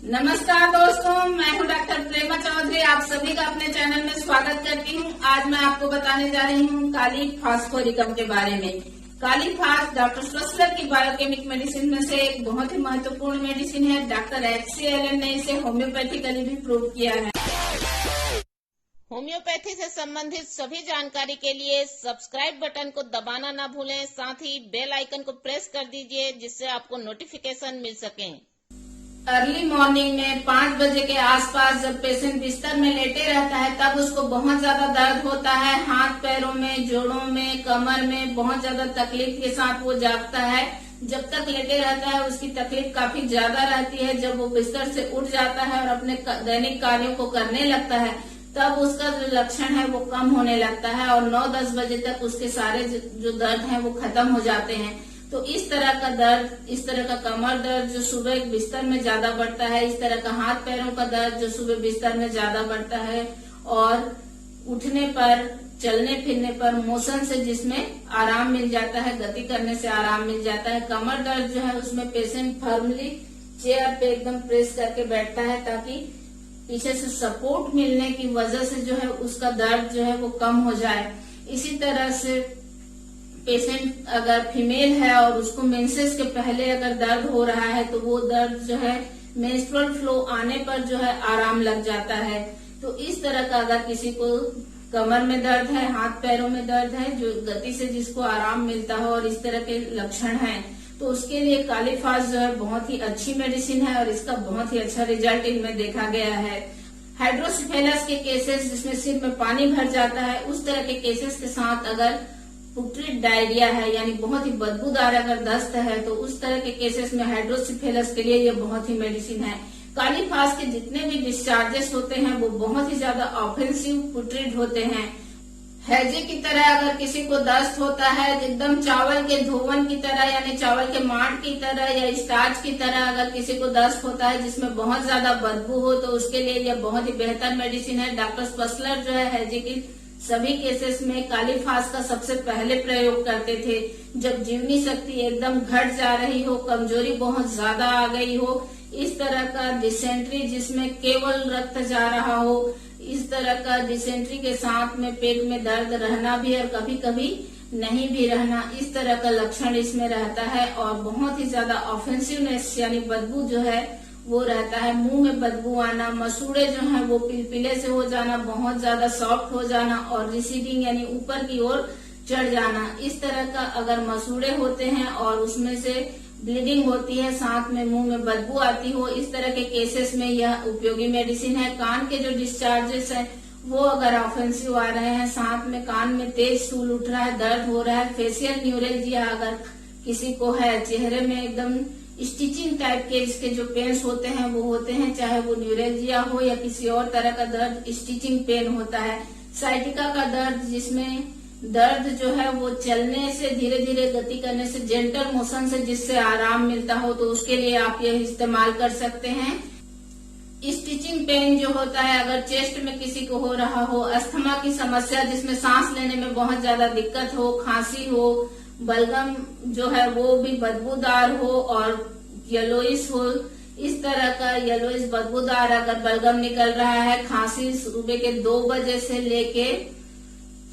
नमस्कार दोस्तों, मैं हूं डॉक्टर प्रेमा चौधरी। आप सभी का अपने चैनल में स्वागत करती हूं। आज मैं आपको बताने जा रही हूं काली फास्फोरिकम के बारे में। काली फास डॉक्टर स्वसलर की बायोकेमिक मेडिसिन में से एक बहुत ही महत्वपूर्ण मेडिसिन है। डॉक्टर एच.सी. एलन ने इसे होम्योपैथिकली भी प्रूव किया है। होम्योपैथी से संबंधित सभी जानकारी के लिए सब्सक्राइब बटन को दबाना न भूलें। साथ ही बेल आइकन को प्रेस कर दीजिए जिससे आपको नोटिफिकेशन मिल सके। अर्ली मॉर्निंग में 5 बजे के आसपास जब पेशेंट बिस्तर में लेटे रहता है तब उसको बहुत ज्यादा दर्द होता है। हाथ पैरों में, जोड़ों में, कमर में बहुत ज्यादा तकलीफ के साथ वो जागता है। जब तक लेटे रहता है उसकी तकलीफ काफी ज्यादा रहती है। जब वो बिस्तर से उठ जाता है और अपने दैनिक कार्यों को करने लगता है तब उसका जो लक्षण है वो कम होने लगता है और 9-10 बजे तक उसके सारे जो दर्द है वो खत्म हो जाते हैं। तो इस तरह का दर्द, इस तरह का कमर दर्द जो सुबह बिस्तर में ज्यादा बढ़ता है, इस तरह का हाथ पैरों का दर्द जो सुबह बिस्तर में ज्यादा बढ़ता है और उठने पर, चलने फिरने पर, मोशन से जिसमें आराम मिल जाता है, गति करने से आराम मिल जाता है। कमर दर्द जो है उसमें पेशेंट फर्मली चेयर पे एकदम प्रेस करके बैठता है ताकि पीछे से सपोर्ट मिलने की वजह से जो है उसका दर्द जो है वो कम हो जाए। इसी तरह से पेशेंट अगर फीमेल है और उसको मेंसेस के पहले अगर दर्द हो रहा है तो वो दर्द जो है मेंस्ट्रुअल फ्लो आने पर जो है आराम लग जाता है। तो इस तरह का अगर किसी को कमर में दर्द है, हाथ पैरों में दर्द है, जो गति से जिसको आराम मिलता हो और इस तरह के लक्षण हैं, तो उसके लिए काली फास जो है बहुत ही अच्छी मेडिसिन है और इसका बहुत ही अच्छा रिजल्ट इनमें देखा गया है। हाइड्रोसिफेलस के केसेस जिसमें सिर में पानी भर जाता है, उस तरह के केसेस के साथ अगर पुट्रिड डायरिया है यानी बहुत ही बदबूदार अगर दस्त है तो उस तरह के केसेस में हाइड्रोसिफेलस के लिए ये बहुत ही मेडिसिन है। काली फास के जितने भी डिस्चार्जेस होते हैं वो बहुत ही ज्यादा ऑफेंसिव पुट्रिड होते हैं। हैजे की तरह अगर किसी को दस्त होता है एकदम चावल के धोवन की तरह यानी चावल के मांड की तरह या स्टार्च की तरह अगर किसी को दस्त होता है जिसमें बहुत ज्यादा बदबू हो तो उसके लिए यह बहुत ही बेहतर मेडिसिन है। डॉक्टर स्वसलर जो है हैजे की सभी केसेस में काली फास का सबसे पहले प्रयोग करते थे। जब जीवनी शक्ति एकदम घट जा रही हो, कमजोरी बहुत ज्यादा आ गई हो, इस तरह का डिसेंट्री जिसमें केवल रक्त जा रहा हो, इस तरह का डिसेंट्री के साथ में पेट में दर्द रहना भी और कभी कभी नहीं भी रहना, इस तरह का लक्षण इसमें रहता है और बहुत ही ज्यादा ऑफेंसिवनेस यानी बदबू जो है वो रहता है। मुंह में बदबू आना, मसूड़े जो है वो पिलपिले से हो जाना, बहुत ज्यादा सॉफ्ट हो जाना और रिसीडिंग यानी ऊपर की ओर चढ़ जाना, इस तरह का अगर मसूड़े होते हैं और उसमें से ब्लीडिंग होती है, साथ में मुंह में बदबू आती हो, इस तरह के केसेस में यह उपयोगी मेडिसिन है। कान के जो डिस्चार्जेस है वो अगर ऑफेंसिव आ रहे हैं, साथ में कान में तेज सूल उठ रहा है, दर्द हो रहा है, फेशियल न्यूरेल्जिया अगर किसी को है, चेहरे में एकदम स्टिचिंग टाइप के इसके जो पेन्स होते हैं वो होते हैं, चाहे वो न्यूरेल्जिया हो या किसी और तरह का दर्द, स्टिचिंग पेन होता है। साइटिका का दर्द जिसमें दर्द जो है वो चलने से, धीरे धीरे गति करने से, जेंटल मोशन से जिससे आराम मिलता हो तो उसके लिए आप यह इस्तेमाल कर सकते हैं। स्टिचिंग पेन जो होता है अगर चेस्ट में किसी को हो रहा हो, अस्थमा की समस्या जिसमें सांस लेने में बहुत ज्यादा दिक्कत हो, खांसी हो, बलगम जो है वो भी बदबूदार हो और येलोइश हो, इस तरह का येलोइश बदबूदार अगर बलगम निकल रहा है, खांसी सुबह के 2 बजे से लेके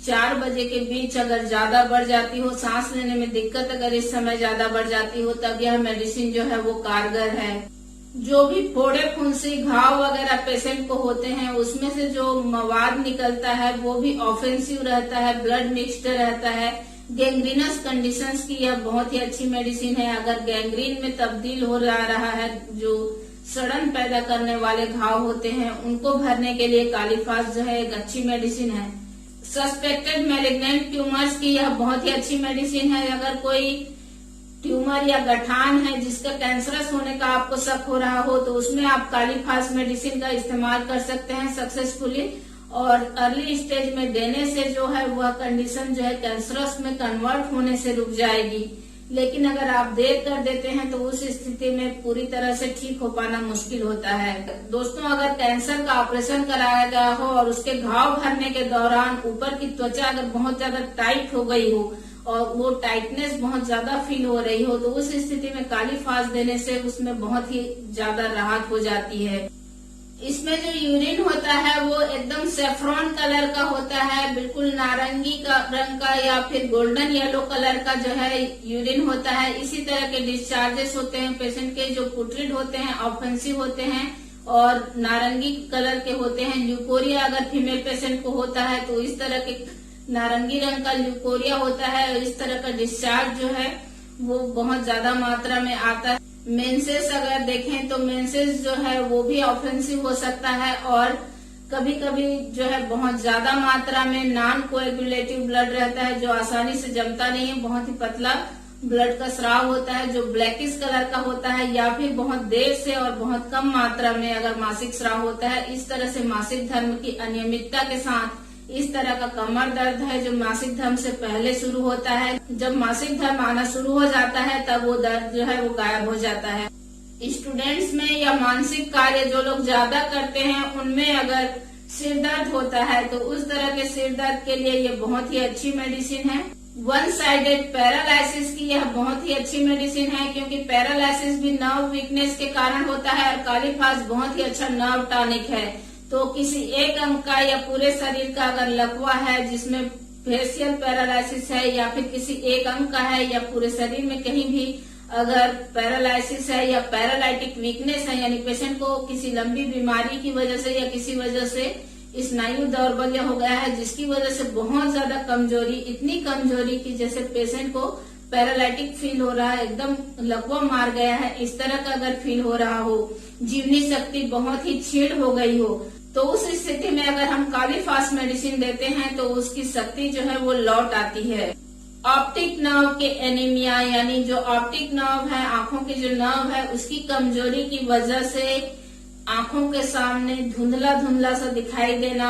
4 बजे के बीच अगर ज्यादा बढ़ जाती हो, सांस लेने में दिक्कत अगर इस समय ज्यादा बढ़ जाती हो, तब यह मेडिसिन जो है वो कारगर है। जो भी फोड़े, फुंसी, घाव वगैरह पेशेंट को होते हैं उसमें से जो मवाद निकलता है वो भी ऑफेंसिव रहता है, ब्लड मिक्स्ड रहता है। गैंग्रीनस कंडीशंस की यह बहुत ही अच्छी मेडिसिन है। अगर गैंग्रीन में तब्दील हो रहा है, जो सड़न पैदा करने वाले घाव होते हैं उनको भरने के लिए काली फास जो है एक अच्छी मेडिसिन है। सस्पेक्टेड मैलिग्नेंट ट्यूमर्स की यह बहुत ही अच्छी मेडिसिन है। अगर कोई ट्यूमर या गठान है जिसका कैंसरस होने का आपको शक हो रहा हो तो उसमें आप काली फास मेडिसिन का इस्तेमाल कर सकते हैं सक्सेसफुली और अर्ली स्टेज में देने से जो है वह कंडीशन जो है कैंसरस में कन्वर्ट होने से रुक जाएगी। लेकिन अगर आप देर कर देते हैं तो उस स्थिति में पूरी तरह से ठीक हो पाना मुश्किल होता है। दोस्तों, अगर कैंसर का ऑपरेशन कराया गया हो और उसके घाव भरने के दौरान ऊपर की त्वचा अगर बहुत ज्यादा टाइट हो गई हो और वो टाइटनेस बहुत ज्यादा फील हो रही हो, तो उस स्थिति में काली फास्ट देने से उसमें बहुत ही ज्यादा राहत हो जाती है। इसमें जो यूरिन होता है वो एकदम सेफ्रॉन कलर का होता है, बिल्कुल नारंगी का रंग का या फिर गोल्डन येलो कलर का जो है यूरिन होता है। इसी तरह के डिस्चार्जेस होते हैं पेशेंट के, जो पुट्रिड होते हैं, ऑफेंसिव होते हैं और नारंगी कलर के होते हैं। ल्यूकोरिया अगर फीमेल पेशेंट को होता है तो इस तरह के नारंगी रंग का ल्यूकोरिया होता है, और इस तरह का डिस्चार्ज जो है वो बहुत ज्यादा मात्रा में आता है। मेंसेस अगर देखें तो मेंसेस जो है वो भी ऑफेंसिव हो सकता है, और कभी कभी जो है बहुत ज्यादा मात्रा में नॉन कोएगुलेटिव ब्लड रहता है, जो आसानी से जमता नहीं है, बहुत ही पतला ब्लड का स्राव होता है जो ब्लैकिश कलर का होता है, या फिर बहुत देर से और बहुत कम मात्रा में अगर मासिक स्राव होता है। इस तरह से मासिक धर्म की अनियमितता के साथ इस तरह का कमर दर्द है जो मासिक धर्म से पहले शुरू होता है। जब मासिक धर्म आना शुरू हो जाता है तब वो दर्द जो है वो गायब हो जाता है। स्टूडेंट्स में या मानसिक कार्य जो लोग ज्यादा करते हैं उनमें अगर सिर दर्द होता है तो उस तरह के सिर दर्द के लिए ये बहुत ही अच्छी मेडिसिन है। वन साइडेड पैरालाइसिस की यह बहुत ही अच्छी मेडिसिन है, क्योंकि पैरालाइसिस भी नर्व वीकनेस के कारण होता है और काली फास्ट बहुत ही अच्छा नर्व टॉनिक है। तो किसी एक अंग का या पूरे शरीर का अगर लकवा है जिसमें फेशियल पैरालाइसिस है, या फिर किसी एक अंग का है या पूरे शरीर में कहीं भी अगर पैरालाइसिस है या पैरालाइटिक वीकनेस है, यानी पेशेंट को किसी लंबी बीमारी की वजह से या किसी वजह से स्नायु दौर्बल्य हो गया है जिसकी वजह से बहुत ज्यादा कमजोरी, इतनी कमजोरी कि जैसे पेशेंट को पैरालाइटिक फील हो रहा है, एकदम लकवा मार गया है, इस तरह का अगर फील हो रहा हो, जीवनी शक्ति बहुत ही छीड़ हो गई हो, तो उस स्थिति में अगर हम काली फास्ट मेडिसिन देते हैं तो उसकी शक्ति जो है वो लौट आती है। ऑप्टिक नर्व के एनीमिया, यानी जो ऑप्टिक नर्व है, आंखों की जो नर्व है, उसकी कमजोरी की वजह से आंखों के सामने धुंधला धुंधला सा दिखाई देना,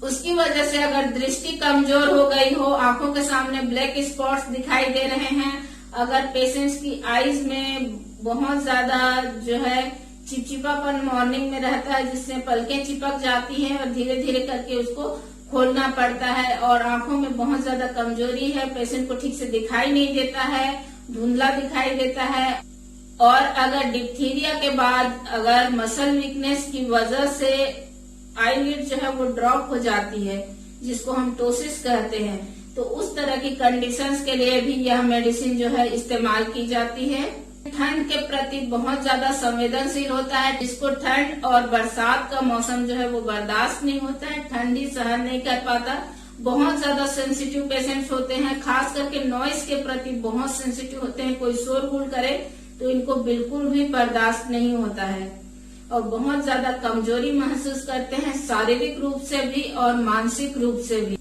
उसकी वजह से अगर दृष्टि कमजोर हो गई हो, आंखों के सामने ब्लैक स्पॉट्स दिखाई दे रहे हैं, अगर पेशेंट्स की आईज में बहुत ज्यादा जो है चिपचिपापन मॉर्निंग में रहता है जिससे पलकें चिपक जाती हैं और धीरे धीरे करके उसको खोलना पड़ता है, और आंखों में बहुत ज्यादा कमजोरी है, पेशेंट को ठीक से दिखाई नहीं देता है, धुंधला दिखाई देता है, और अगर डिप्थीरिया के बाद अगर मसल वीकनेस की वजह से आईलिड जो है वो ड्रॉप हो जाती है जिसको हम टोसिस कहते हैं, तो उस तरह की कंडीशंस के लिए भी यह मेडिसिन जो है इस्तेमाल की जाती है। ठंड के प्रति बहुत ज्यादा संवेदनशील होता है, जिसको ठंड और बरसात का मौसम जो है वो बर्दाश्त नहीं होता है, ठंडी सहन नहीं कर पाता। बहुत ज्यादा सेंसिटिव पेशेंट्स होते हैं, खास करके नॉइस के प्रति बहुत सेंसिटिव होते हैं, कोई शोरगुल करे तो इनको बिल्कुल भी बर्दाश्त नहीं होता है, और बहुत ज्यादा कमजोरी महसूस करते हैं, शारीरिक रूप से भी और मानसिक रूप से भी।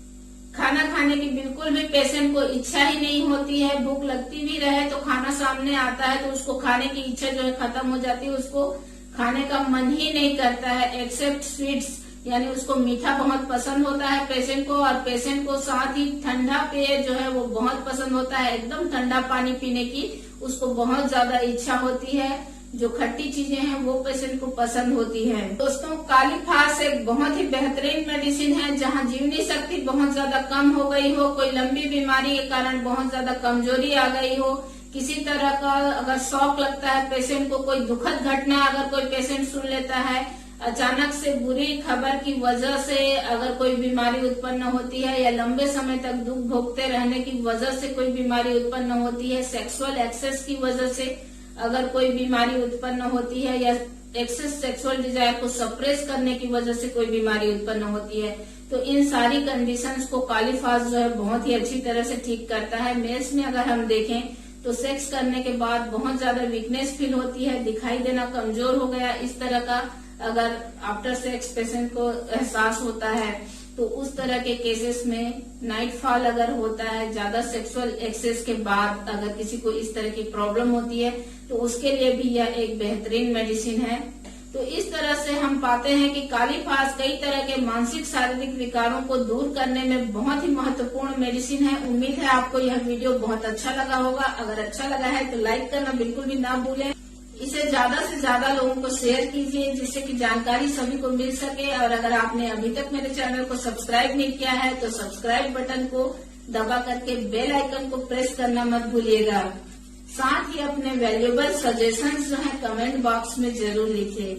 खाना खाने की बिल्कुल भी पेशेंट को इच्छा ही नहीं होती है, भूख लगती भी रहे तो खाना सामने आता है तो उसको खाने की इच्छा जो है खत्म हो जाती है, उसको खाने का मन ही नहीं करता है, एक्सेप्ट स्वीट्स, यानी उसको मीठा बहुत पसंद होता है पेशेंट को, और पेशेंट को साथ ही ठंडा पेय जो है वो बहुत पसंद होता है, एकदम ठंडा पानी पीने की उसको बहुत ज्यादा इच्छा होती है, जो खट्टी चीजें हैं वो पेशेंट को पसंद होती है। दोस्तों, काली फास्ट एक बहुत ही बेहतरीन मेडिसिन है, जहां जीवनी शक्ति बहुत ज्यादा कम हो गई हो, कोई लंबी बीमारी के कारण बहुत ज्यादा कमजोरी आ गई हो, किसी तरह का अगर शॉक लगता है पेशेंट को, कोई दुखद घटना अगर कोई पेशेंट सुन लेता है, अचानक से बुरी खबर की वजह से अगर कोई बीमारी उत्पन्न होती है, या लंबे समय तक दुख भोगते रहने की वजह से कोई बीमारी उत्पन्न होती है, सेक्सुअल एक्सेस की वजह से अगर कोई बीमारी उत्पन्न होती है, या एक्सेस सेक्सुअल डिजायर को सप्रेस करने की वजह से कोई बीमारी उत्पन्न होती है, तो इन सारी कंडीशंस को काली फास्ट जो है बहुत ही अच्छी तरह से ठीक करता है। मेल्स में अगर हम देखें तो सेक्स करने के बाद बहुत ज्यादा वीकनेस फील होती है, दिखाई देना कमजोर हो गया, इस तरह का अगर आफ्टर सेक्स पेशेंट को एहसास होता है, तो उस तरह के केसेस में नाइट फॉल अगर होता है, ज्यादा सेक्सुअल एक्सेस के बाद अगर किसी को इस तरह की प्रॉब्लम होती है तो उसके लिए भी यह एक बेहतरीन मेडिसिन है। तो इस तरह से हम पाते हैं कि काली फास्ट कई तरह के मानसिक शारीरिक विकारों को दूर करने में बहुत ही महत्वपूर्ण मेडिसिन है। उम्मीद है आपको यह वीडियो बहुत अच्छा लगा होगा। अगर अच्छा लगा है तो लाइक करना बिल्कुल भी ना भूलें। इसे ज्यादा से ज्यादा लोगों को शेयर कीजिए जिससे कि जानकारी सभी को मिल सके। और अगर आपने अभी तक मेरे चैनल को सब्सक्राइब नहीं किया है तो सब्सक्राइब बटन को दबा करके बेल आइकन को प्रेस करना मत भूलिएगा। साथ ही अपने वैल्यूएबल सजेशंस जो है कमेंट बॉक्स में जरूर लिखिए।